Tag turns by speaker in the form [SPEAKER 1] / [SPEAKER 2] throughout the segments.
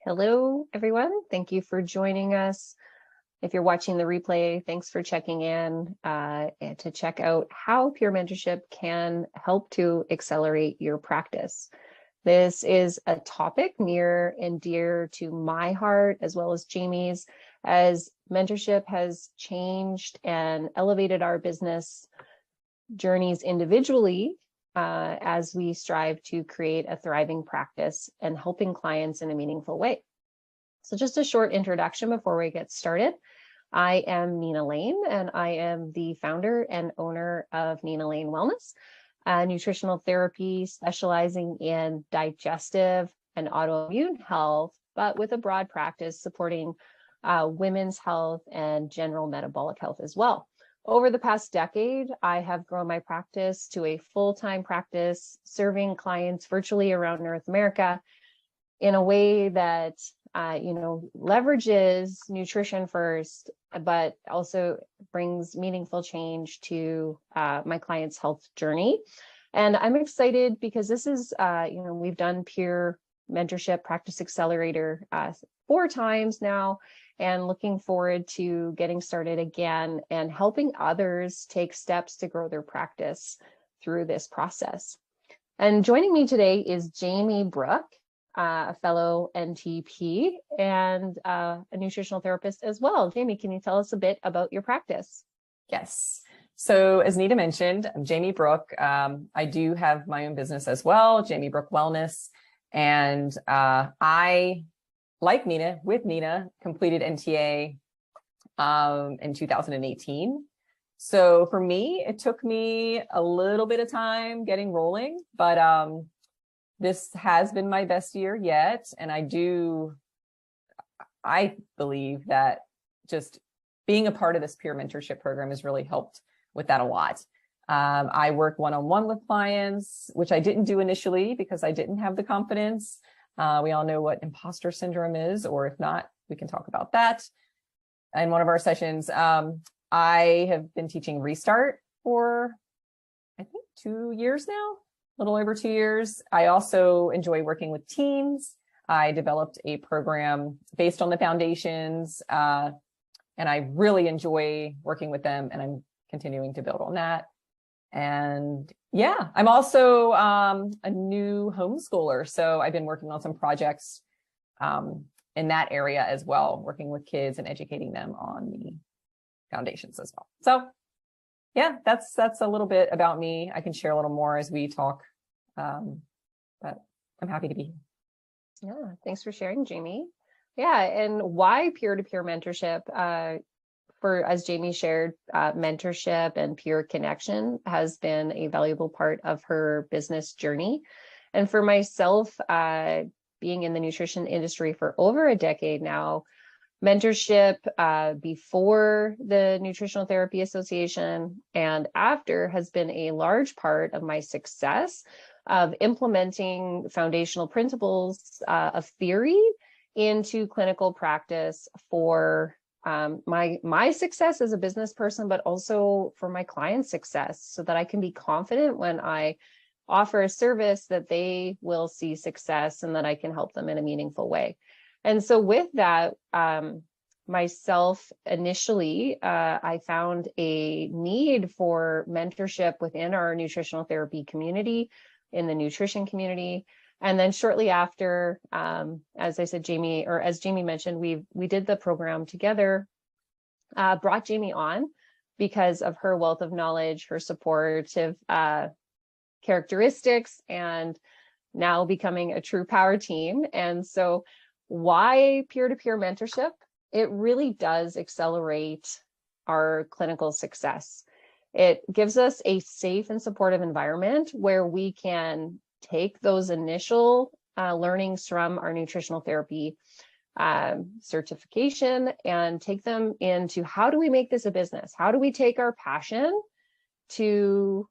[SPEAKER 1] Hello, everyone. Thank you for joining us. If you're watching the replay, thanks for checking in and to check out how peer mentorship can help to accelerate your practice. This is a topic near and dear to my heart, as well as Jamie's, as mentorship has changed and elevated our business journeys individually as we strive to create a thriving practice and helping clients in a meaningful way. So just a short introduction before we get started. I am Nina Lane, and I am the founder and owner of Nina Lane Wellness, a nutritional therapy specializing in digestive and autoimmune health, but with a broad practice supporting women's health and general metabolic health as well. Over the past decade, I have grown my practice to a full-time practice, serving clients virtually around North America in a way that leverages nutrition first, but also brings meaningful change to my clients' health journey. And I'm excited because this is, we've done peer mentorship practice accelerator 4 times now, and looking forward to getting started again and helping others take steps to grow their practice through this process. And joining me today is Jamie Brooke, a fellow NTP and a nutritional therapist as well. Jamie, can you tell us a bit about your practice?
[SPEAKER 2] Yes. So as Nita mentioned, I'm Jamie Brooke. I do have my own business as well, Jamie Brooke Wellness. And I, like Nina, with Nina, completed NTA in 2018. So for me, it took me a little bit of time getting rolling, but this has been my best year yet. And I believe that just being a part of this peer mentorship program has really helped with that a lot. I work one-on-one with clients, which I didn't do initially because I didn't have the confidence. We all know what imposter syndrome is, or if not, we can talk about that in one of our sessions. I have been teaching Restart for, I think, 2 years now, a little over 2 years. I also enjoy working with teams. I developed a program based on the foundations, and I really enjoy working with them, and I'm continuing to build on that. And yeah, I'm also a new homeschooler. So I've been working on some projects in that area as well, working with kids and educating them on the foundations as well. So yeah, that's a little bit about me. I can share a little more as we talk, but I'm happy to be here.
[SPEAKER 1] Yeah, thanks for sharing, Jamie. Yeah, and why peer-to-peer mentorship? As Jamie shared, mentorship and peer connection has been a valuable part of her business journey. And for myself, being in the nutrition industry for over a decade now, mentorship before the Nutritional Therapy Association and after has been a large part of my success of implementing foundational principles of theory into clinical practice for my success as a business person, but also for my client's success, so that I can be confident when I offer a service that they will see success and that I can help them in a meaningful way. And so with that, myself initially, I found a need for mentorship within our nutritional therapy community, in the nutrition community. And then shortly after, as I said, as Jamie mentioned, we did the program together, brought Jamie on because of her wealth of knowledge, her supportive characteristics, and now becoming a true power team. And so why peer-to-peer mentorship? It really does accelerate our clinical success. It gives us a safe and supportive environment where we can take those initial learnings from our nutritional therapy certification and take them into how do we make this a business? How do we take our passion to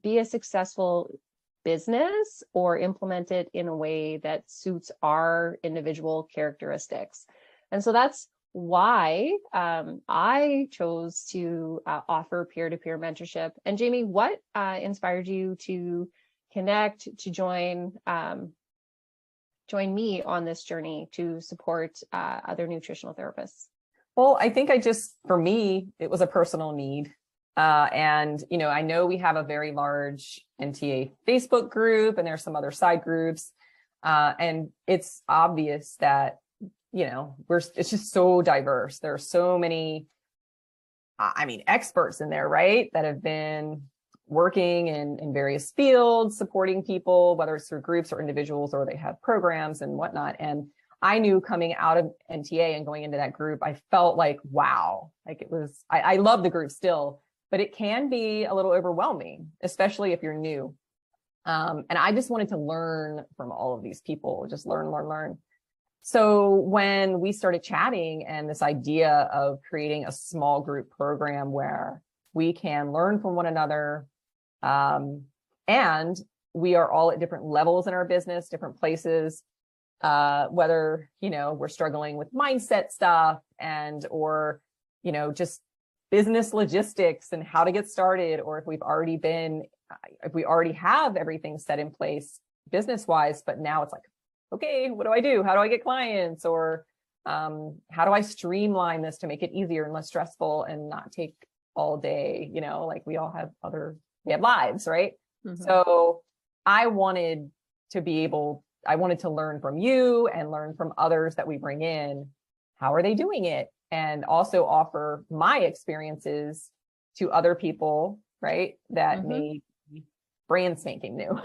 [SPEAKER 1] be a successful business or implement it in a way that suits our individual characteristics? And so that's why I chose to offer peer-to-peer mentorship. And Jamie, what inspired you to connect, to join join me on this journey to support other nutritional therapists?
[SPEAKER 2] Well, I think for me, it was a personal need. And, I know we have a very large NTA Facebook group and there's some other side groups. And it's obvious that, it's just so diverse. There are so many, experts in there, right? That have been working in various fields, supporting people, whether it's through groups or individuals, or they have programs and whatnot. And I knew coming out of NTA and going into that group, I felt like, wow, like it was, I love the group still, but it can be a little overwhelming, especially if you're new. And I just wanted to learn from all of these people, just learn. So when we started chatting and this idea of creating a small group program where we can learn from one another, and we are all at different levels in our business, different places, whether, we're struggling with mindset stuff or, just business logistics and how to get started, or if we already have everything set in place business wise, but now it's like, okay, what do I do? How do I get clients? Or, how do I streamline this to make it easier and less stressful and not take all day? Like we have lives, right? Mm-hmm. So I wanted to learn from you and learn from others that we bring in. How are they doing it? And also offer my experiences to other people, right? That mm-hmm. may be brand spanking new.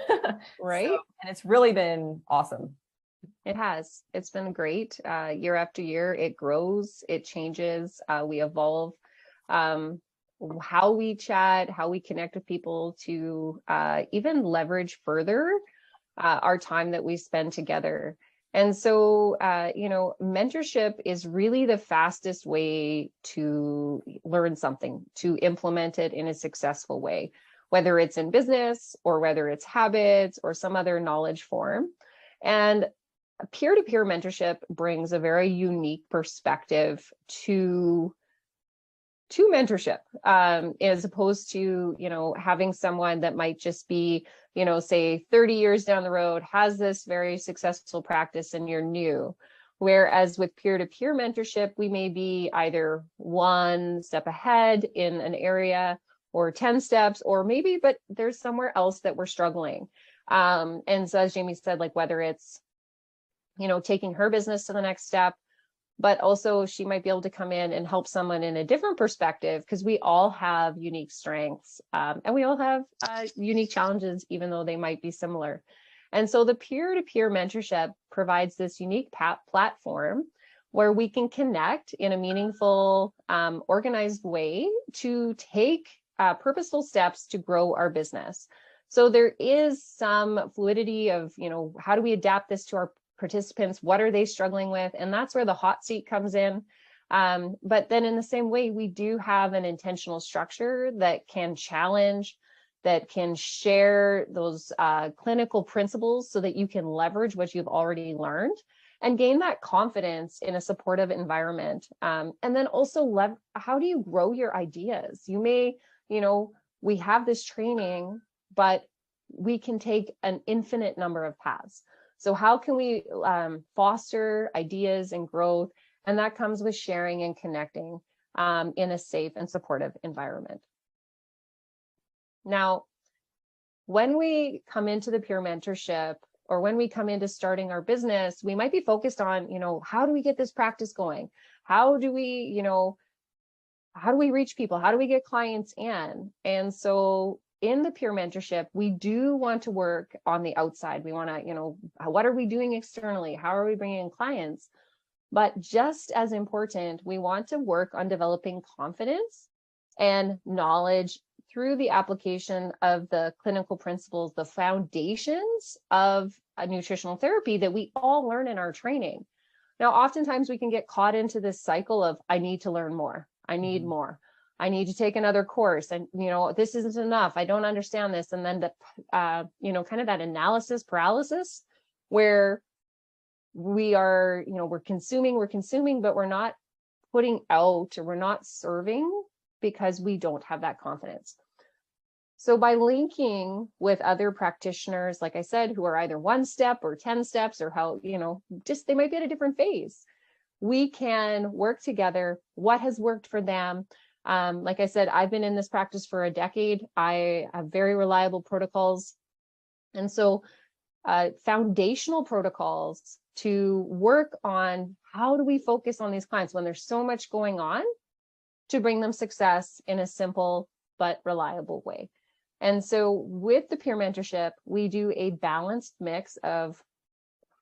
[SPEAKER 1] Right.
[SPEAKER 2] And it's really been awesome.
[SPEAKER 1] It has. It's been great. Year after year, it grows, it changes, we evolve. How we chat, how we connect with people to even leverage further our time that we spend together. And so, mentorship is really the fastest way to learn something, to implement it in a successful way, whether it's in business or whether it's habits or some other knowledge form. And peer-to-peer mentorship brings a very unique perspective to mentorship, as opposed to, having someone that might just be, say 30 years down the road, has this very successful practice and you're new. Whereas with peer-to-peer mentorship, we may be either one step ahead in an area or 10 steps, or maybe, but there's somewhere else that we're struggling. And so as Jamie said, like whether it's, taking her business to the next step, but also she might be able to come in and help someone in a different perspective, because we all have unique strengths, and we all have unique challenges, even though they might be similar. And so the peer-to-peer mentorship provides this unique platform where we can connect in a meaningful, organized way to take purposeful steps to grow our business. So there is some fluidity of, how do we adapt this to our participants? What are they struggling with? And that's where the hot seat comes in. But then in the same way, we do have an intentional structure that can challenge, that can share those clinical principles so that you can leverage what you've already learned and gain that confidence in a supportive environment. And then also, how do you grow your ideas? You may, we have this training, but we can take an infinite number of paths. So how can we foster ideas and growth? And that comes with sharing and connecting in a safe and supportive environment. Now, when we come into the peer mentorship, or when we come into starting our business, we might be focused on, how do we get this practice going? How do we reach people? How do we get clients in? And so in the peer mentorship, we do want to work on the outside. We want to, what are we doing externally? How are we bringing in clients? But just as important, we want to work on developing confidence and knowledge through the application of the clinical principles, the foundations of a nutritional therapy that we all learn in our training. Now, oftentimes we can get caught into this cycle of, I need to learn more. I need more. I need to take another course, and this isn't enough. I don't understand this. And then kind of that analysis paralysis, where we are, we're consuming, but we're not putting out, or we're not serving because we don't have that confidence. So by linking with other practitioners, like I said, who are either 1 step or 10 steps or how, just they might be at a different phase, we can work together. What has worked for them? Like I said, I've been in this practice for a decade. I have very reliable protocols. And so foundational protocols to work on how do we focus on these clients when there's so much going on to bring them success in a simple but reliable way. And so with the peer mentorship, we do a balanced mix of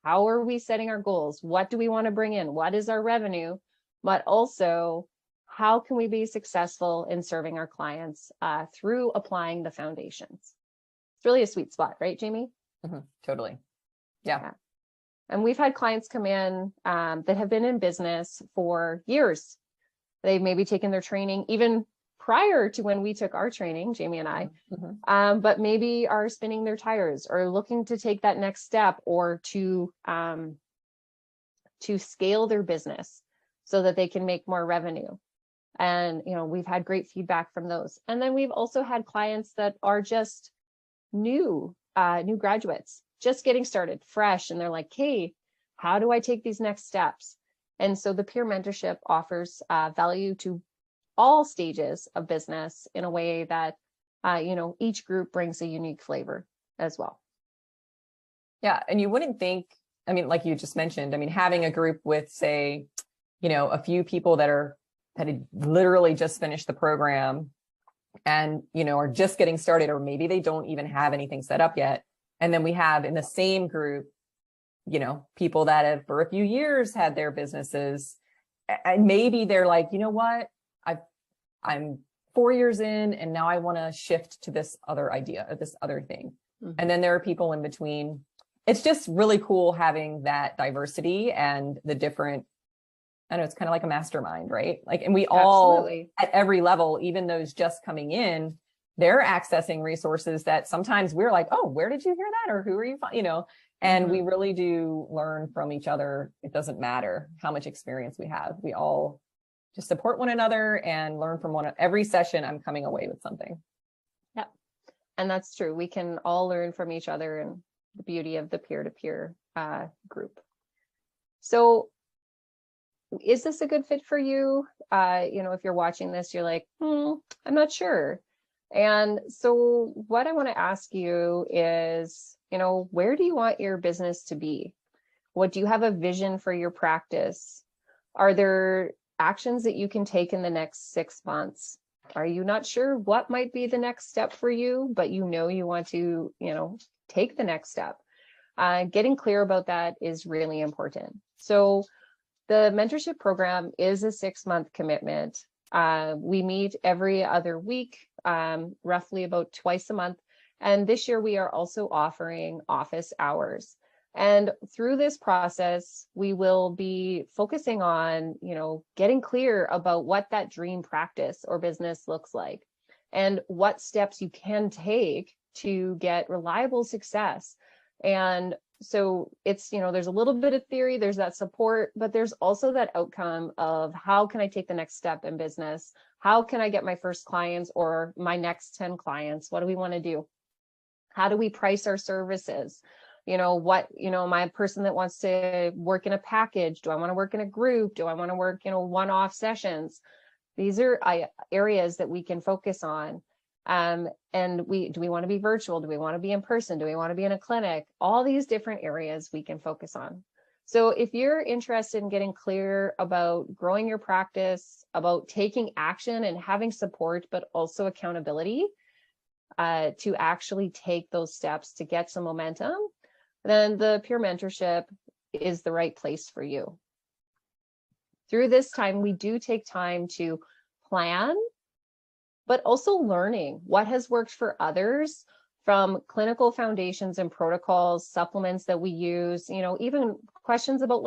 [SPEAKER 1] how are we setting our goals? What do we want to bring in? What is our revenue? But also, how can we be successful in serving our clients through applying the foundations? It's really a sweet spot, right, Jamie?
[SPEAKER 2] Totally. Yeah.
[SPEAKER 1] And we've had clients come in that have been in business for years. They've maybe taken their training even prior to when we took our training, Jamie and I, but maybe are spinning their tires or looking to take that next step or to scale their business so that they can make more revenue. And, we've had great feedback from those. And then we've also had clients that are just new graduates, just getting started fresh. And they're like, hey, how do I take these next steps? And so the peer mentorship offers value to all stages of business in a way that, each group brings a unique flavor as well.
[SPEAKER 2] Yeah. And you wouldn't think, like you just mentioned, having a group with, say, a few people that had literally just finished the program and, are just getting started, or maybe they don't even have anything set up yet. And then we have in the same group, people that have for a few years had their businesses, and maybe they're like, you know what, I'm 4 years in and now I want to shift to this other idea or this other thing. And then there are people in between. It's just really cool having that diversity and the different, I know it's kind of like a mastermind, right? And we all
[SPEAKER 1] Absolutely.
[SPEAKER 2] At every level, even those just coming in, they're accessing resources that sometimes we're like, oh, where did you hear that? Or who are you, and we really do learn from each other. It doesn't matter how much experience we have. We all just support one another and learn from every session. I'm coming away with something.
[SPEAKER 1] Yep. And that's true. We can all learn from each other, and the beauty of the peer-to-peer group. So is this a good fit for you? If you're watching this, you're like, I'm not sure. And so what I want to ask you is, where do you want your business to be? What do you have a vision for your practice? Are there actions that you can take in the next 6 months? Are you not sure what might be the next step for you, but you want to, take the next step? Getting clear about that is really important. So the mentorship program is a 6-month commitment. We meet every other week, roughly about twice a month. And this year we are also offering office hours. And through this process, we will be focusing on, getting clear about what that dream practice or business looks like and what steps you can take to get reliable success. And so it's, there's a little bit of theory, there's that support, but there's also that outcome of how can I take the next step in business? How can I get my first clients or my next 10 clients? What do we want to do? How do we price our services? Am I a person that wants to work in a package? Do I want to work in a group? Do I want to work, one-off sessions? These are areas that we can focus on. And do we want to be virtual? Do we want to be in person? Do we want to be in a clinic? All these different areas we can focus on. So if you're interested in getting clear about growing your practice, about taking action and having support, but also accountability to actually take those steps to get some momentum, then the peer mentorship is the right place for you. Through this time, we do take time to plan, but also learning what has worked for others from clinical foundations and protocols, supplements that we use, even questions about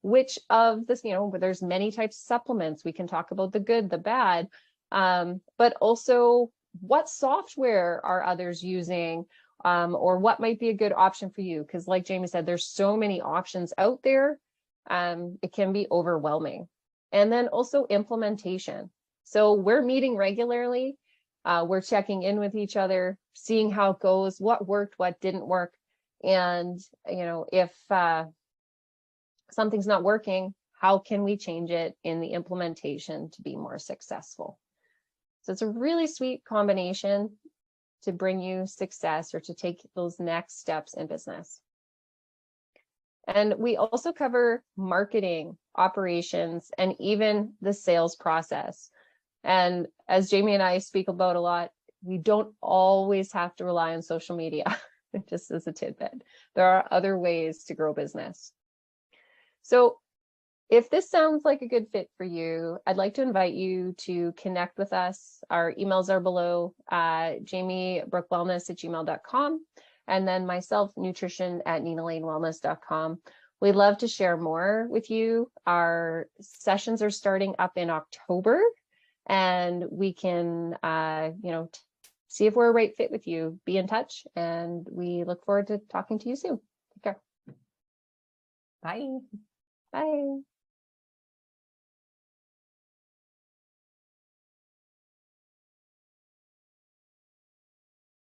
[SPEAKER 1] which of this, there's many types of supplements. We can talk about the good, the bad, but also what software are others using? Or what might be a good option for you? Because like Jamie said, there's so many options out there. It can be overwhelming. And then also implementation. So we're meeting regularly. We're checking in with each other, seeing how it goes, what worked, what didn't work. And, if something's not working, how can we change it in the implementation to be more successful? So it's a really sweet combination to bring you success or to take those next steps in business. And we also cover marketing, operations, and even the sales process. And as Jamie and I speak about a lot, we don't always have to rely on social media, just as a tidbit. There are other ways to grow business. So if this sounds like a good fit for you, I'd like to invite you to connect with us. Our emails are below, jamiebrookewellness@gmail.com, and then myself, nutrition@ninalanewellness.com. We'd love to share more with you. Our sessions are starting up in October, and we can, see if we're a right fit with you. Be in touch, and we look forward to talking to you soon. Take care.
[SPEAKER 2] Bye.
[SPEAKER 1] Bye.